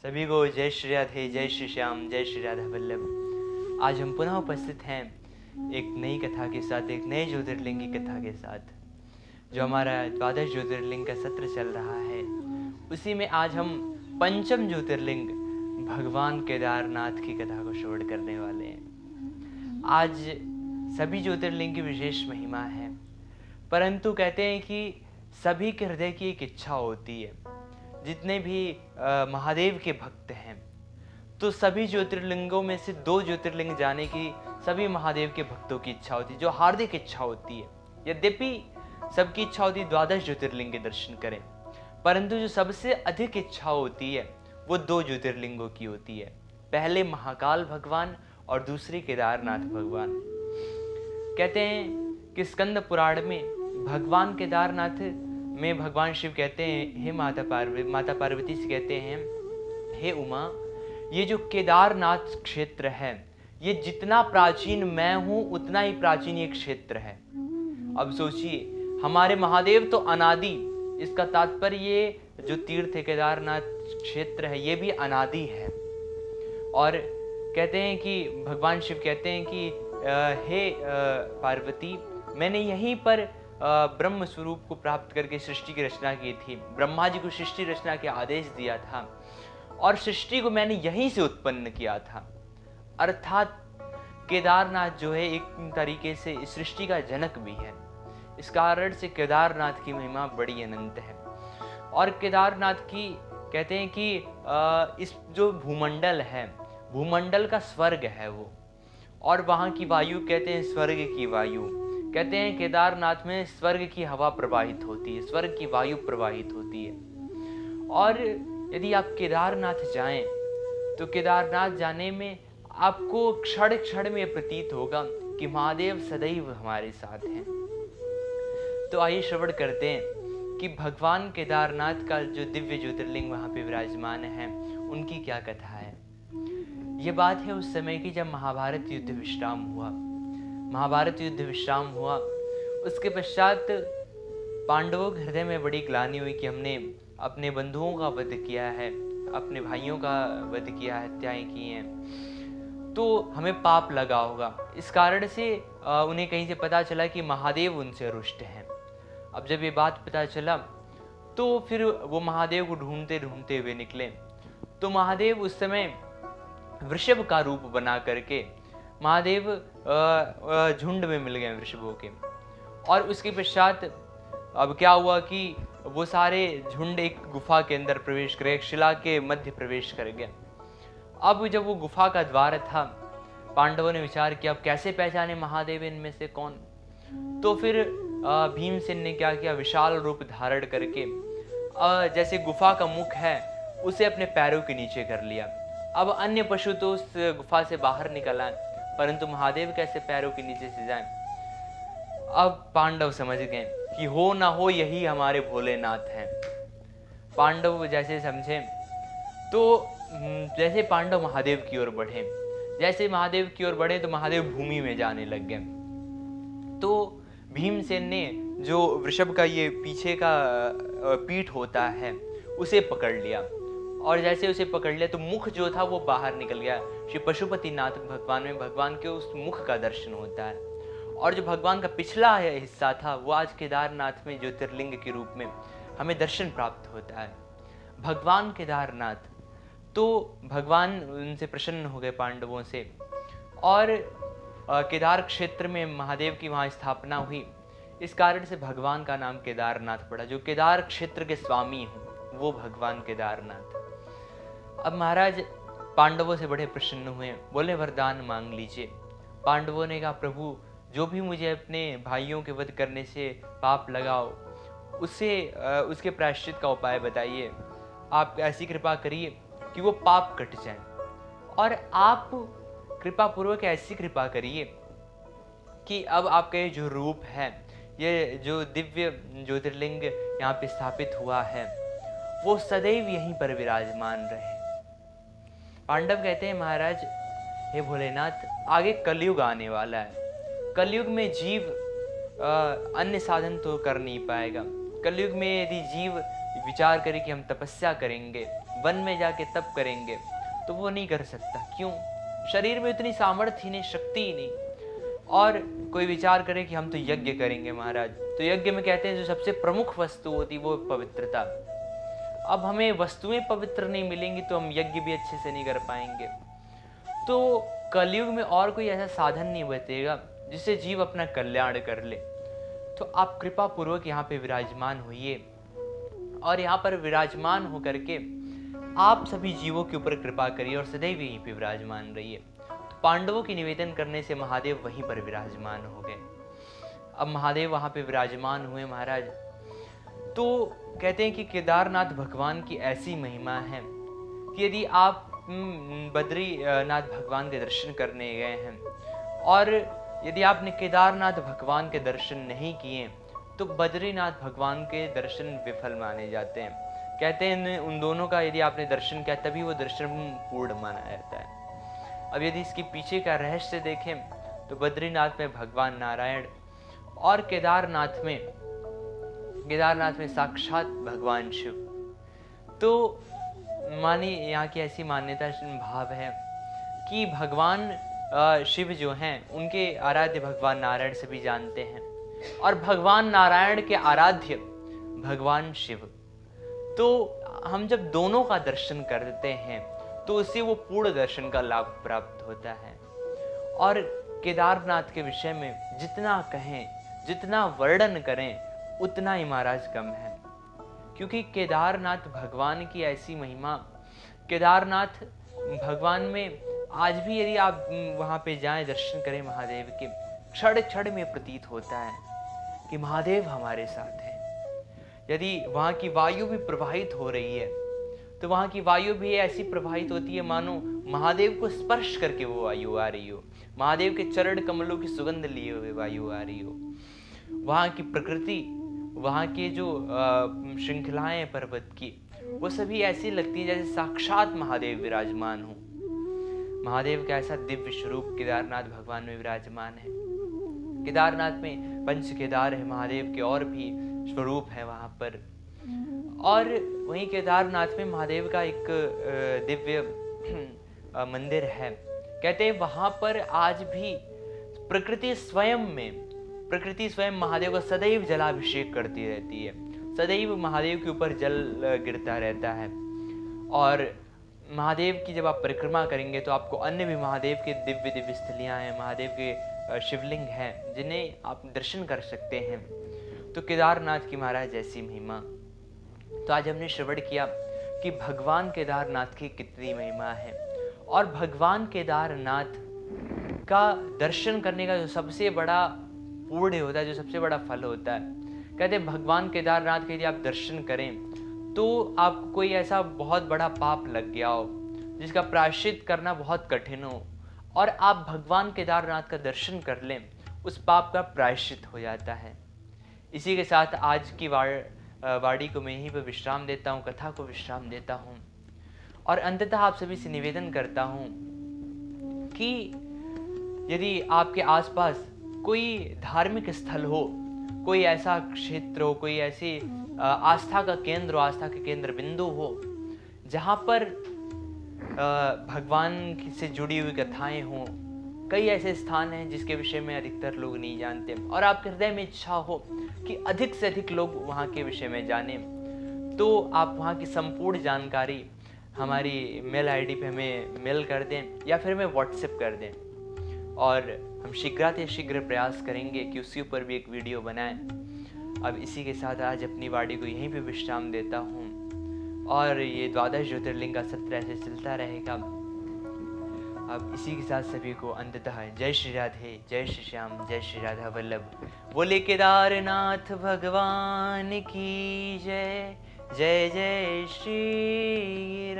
सभी को जय श्री राधे, जय श्री श्याम, जय श्री राधा वल्लभ। आज हम पुनः उपस्थित हैं एक नई कथा के साथ, एक नए ज्योतिर्लिंग की कथा के साथ। जो हमारा द्वादश ज्योतिर्लिंग का सत्र चल रहा है, उसी में आज हम पंचम ज्योतिर्लिंग भगवान केदारनाथ की कथा को श्रवण करने वाले हैं। आज सभी ज्योतिर्लिंग की विशेष महिमा है, परंतु कहते हैं कि सभी के हृदय की एक इच्छा होती है। जितने भी महादेव के भक्त हैं, तो सभी ज्योतिर्लिंगों में से 2 ज्योतिर्लिंग जाने की सभी महादेव के भक्तों की इच्छा होती है, जो हार्दिक इच्छा होती है। यद्यपि सबकी इच्छा होती है द्वादश ज्योतिर्लिंग के दर्शन करें, परंतु जो सबसे अधिक इच्छा होती है वो 2 ज्योतिर्लिंगों की होती है। पहले महाकाल भगवान और दूसरे केदारनाथ भगवान। कहते हैं कि स्कंद पुराण में भगवान केदारनाथ में भगवान शिव कहते हैं, हे माता पार्वती से कहते हैं, हे उमा, ये जो केदारनाथ क्षेत्र है, ये जितना प्राचीन मैं हूं उतना ही प्राचीन ये क्षेत्र है। अब सोचिए, हमारे महादेव तो अनादि, इसका तात्पर्य ये जो तीर्थ केदारनाथ क्षेत्र है ये भी अनादि है। और कहते हैं कि भगवान शिव कहते हैं कि हे पार्वती, मैंने यहीं पर ब्रह्म स्वरूप को प्राप्त करके सृष्टि की रचना की थी। ब्रह्मा जी को सृष्टि रचना के आदेश दिया था और सृष्टि को मैंने यहीं से उत्पन्न किया था। अर्थात केदारनाथ जो है एक तरीके से इस सृष्टि का जनक भी है। इस कारण से केदारनाथ की महिमा बड़ी अनंत है। और केदारनाथ की कहते हैं कि इस जो भूमंडल है, भूमंडल का स्वर्ग है वो, और वहाँ की वायु कहते हैं स्वर्ग की वायु। कहते हैं केदारनाथ में स्वर्ग की हवा प्रवाहित होती है, स्वर्ग की वायु प्रवाहित होती है। और यदि आप केदारनाथ जाएं तो केदारनाथ जाने में आपको क्षण क्षण में प्रतीत होगा कि महादेव सदैव हमारे साथ हैं। तो आइए श्रवण करते हैं कि भगवान केदारनाथ का जो दिव्य ज्योतिर्लिंग वहाँ पे विराजमान है, उनकी क्या कथा है। ये बात है उस समय की जब महाभारत युद्ध विश्राम हुआ। महाभारत युद्ध विश्राम हुआ, उसके पश्चात पांडवों के हृदय में बड़ी ग्लानि हुई कि हमने अपने बंधुओं का वध किया है, अपने भाइयों का वध किया, हत्याएं की हैं, तो हमें पाप लगा होगा। इस कारण से उन्हें कहीं से पता चला कि महादेव उनसे रुष्ट हैं। अब जब ये बात पता चला तो फिर वो महादेव को ढूंढते ढूंढते हुए निकले। तो महादेव उस समय वृषभ का रूप बना करके महादेव झुंड में मिल गए वृषभों के। और उसके पश्चात अब क्या हुआ कि वो सारे झुंड एक गुफा के अंदर प्रवेश कर गए, एक शिला के मध्य प्रवेश कर गए। अब जब वो गुफा का द्वार था, पांडवों ने विचार किया अब कैसे पहचाने महादेव इनमें से कौन। तो फिर भीमसेन ने क्या किया, विशाल रूप धारण करके जैसे गुफा का मुख है उसे अपने पैरों के नीचे कर लिया। अब अन्य पशु तो उस गुफा से बाहर निकल आए, परंतु महादेव कैसे पैरों के नीचे से जाएं। अब पांडव समझ गए कि हो ना हो यही हमारे भोलेनाथ हैं। पांडव जैसे समझे तो जैसे पांडव महादेव की ओर बढ़े, जैसे महादेव की ओर बढ़े तो महादेव भूमि में जाने लग गए। तो भीमसेन ने जो वृषभ का ये पीछे का पीठ होता है उसे पकड़ लिया, और जैसे उसे पकड़ लिया तो मुख जो था वो बाहर निकल गया। श्री पशुपतिनाथ भगवान में भगवान के उस मुख का दर्शन होता है। और जो भगवान का पिछला हिस्सा था वो आज केदारनाथ में ज्योतिर्लिंग के रूप में हमें दर्शन प्राप्त होता है। भगवान केदारनाथ, तो भगवान उनसे प्रसन्न हो गए पांडवों से, और केदार क्षेत्र में महादेव की वहाँ स्थापना हुई। इस कारण से भगवान का नाम केदारनाथ पड़ा। जो केदार क्षेत्र के स्वामी हूँ वो भगवान केदारनाथ। अब महाराज पांडवों से बड़े प्रसन्न हुए, बोले वरदान मांग लीजिए। पांडवों ने कहा प्रभु, जो भी मुझे अपने भाइयों के वध करने से पाप लगाओ उसके प्रायश्चित का उपाय बताइए। आप ऐसी कृपा करिए कि वो पाप कट जाए, और आप कृपा पूर्वक ऐसी कृपा करिए कि अब आपका ये जो रूप है, ये जो दिव्य ज्योतिर्लिंग यहाँ पे स्थापित हुआ है, वो सदैव यहीं पर विराजमान रहे। पांडव कहते हैं महाराज, हे भोलेनाथ, आगे कलयुग आने वाला है। कलयुग में जीव अन्य साधन तो कर नहीं पाएगा। कलयुग में यदि जीव विचार करे कि हम तपस्या करेंगे, वन में जाके तप करेंगे, तो वो नहीं कर सकता। क्यों? शरीर में इतनी सामर्थ्य ही नहीं, शक्ति ही नहीं। और कोई विचार करे कि हम तो यज्ञ करेंगे महाराज, तो यज्ञ में कहते हैं जो सबसे प्रमुख वस्तु होती वो पवित्रता। अब हमें वस्तुएं पवित्र नहीं मिलेंगी तो हम यज्ञ भी अच्छे से नहीं कर पाएंगे। तो कलयुग में और कोई ऐसा साधन नहीं बचेगा जिससे जीव अपना कल्याण कर ले। तो आप कृपा पूर्वक यहाँ पे विराजमान होइए और यहाँ पर विराजमान होकर के आप सभी जीवों के ऊपर कृपा करिए और सदैव यहीं पे विराजमान रहिए। तो पांडवों की निवेदन करने से महादेव वहीं पर विराजमान हो गए। अब महादेव वहाँ पे विराजमान हुए महाराज। तो कहते हैं कि केदारनाथ भगवान की ऐसी महिमा है कि यदि आप बद्रीनाथ भगवान के दर्शन करने गए हैं और यदि आपने केदारनाथ भगवान के दर्शन नहीं किए तो बद्रीनाथ भगवान के दर्शन विफल माने जाते हैं। कहते हैं उन दोनों का यदि आपने दर्शन किया तभी वो दर्शन पूर्ण माना जाता है। अब यदि इसके पीछे का रहस्य देखें तो बद्रीनाथ में भगवान नारायण और केदारनाथ में साक्षात भगवान शिव। तो मानी यहाँ की ऐसी मान्यता भाव है कि भगवान शिव जो हैं उनके आराध्य भगवान नारायण सभी जानते हैं और भगवान नारायण के आराध्य भगवान शिव। तो हम जब दोनों का दर्शन करते हैं तो उससे वो पूर्ण दर्शन का लाभ प्राप्त होता है। और केदारनाथ के विषय में जितना कहें, जितना वर्णन करें उतना ही महाराज कम है, क्योंकि केदारनाथ भगवान की ऐसी महिमा। केदारनाथ भगवान में आज भी यदि आप वहाँ पे जाएं, दर्शन करें महादेव के, क्षण क्षण में प्रतीत होता है कि महादेव हमारे साथ हैं। यदि वहाँ की वायु भी प्रवाहित हो रही है तो वहाँ की वायु भी ऐसी प्रवाहित होती है मानो महादेव को स्पर्श करके वो वायु आ रही हो, महादेव के चरण कमलों की सुगंध लिए हुए वायु आ रही हो। वहाँ की प्रकृति, वहाँ के जो श्रृंखलाएं पर्वत की, वो सभी ऐसी लगती हैं जैसे साक्षात महादेव विराजमान हो। महादेव का ऐसा दिव्य स्वरूप केदारनाथ भगवान में विराजमान है। केदारनाथ में पंच केदार है महादेव के, और भी स्वरूप है वहाँ पर। और वहीं केदारनाथ में महादेव का एक दिव्य मंदिर है। कहते हैं वहाँ पर आज भी प्रकृति स्वयं महादेव का सदैव जलाभिषेक करती रहती है, सदैव महादेव के ऊपर जल गिरता रहता है। और महादेव की जब आप परिक्रमा करेंगे तो आपको अन्य भी महादेव के दिव्य दिव्य स्थलियाँ हैं, महादेव के शिवलिंग हैं जिन्हें आप दर्शन कर सकते हैं। तो केदारनाथ की महाराज ऐसी महिमा। तो आज हमने श्रवण किया कि भगवान केदारनाथ की कितनी महिमा है और भगवान केदारनाथ का दर्शन करने का जो सबसे बड़ा पुण्य होता है, जो सबसे बड़ा फल होता है। कहते हैं भगवान केदारनाथ के यदि आप दर्शन करें तो आपको कोई ऐसा बहुत बड़ा पाप लग गया हो जिसका प्रायश्चित करना बहुत कठिन हो और आप भगवान केदारनाथ का दर्शन कर लें, उस पाप का प्रायश्चित हो जाता है। इसी के साथ आज की वाणी को मैं यहीं पर विश्राम देता हूँ, कथा को विश्राम देता हूँ और अंततः आप सभी से निवेदन करता हूँ कि यदि आपके आसपास कोई धार्मिक स्थल हो, कोई ऐसा क्षेत्र हो, कोई ऐसी आस्था का केंद्र हो, आस्था के केंद्र बिंदु हो जहाँ पर भगवान से जुड़ी हुई कथाएं हों, कई ऐसे स्थान हैं जिसके विषय में अधिकतर लोग नहीं जानते और आपके हृदय में इच्छा हो कि अधिक से अधिक लोग वहाँ के विषय में जानें, तो आप वहाँ की संपूर्ण जानकारी हमारी मेल आईडी पे हमें मेल कर दें या फिर हमें व्हाट्सएप कर दें और हम शीघ्र प्रयास करेंगे कि उसके ऊपर भी एक वीडियो बनाएं। अब इसी के साथ आज अपनी वाणी को यहीं पे विश्राम देता हूँ और ये 12 ज्योतिर्लिंग का सत्र ऐसे चलता रहेगा। अब इसी के साथ सभी को अंततः जय श्री राधे, जय श्री श्याम, जय श्री राधा वल्लभ। बोले केदारनाथ भगवान की जय, जय जय श्री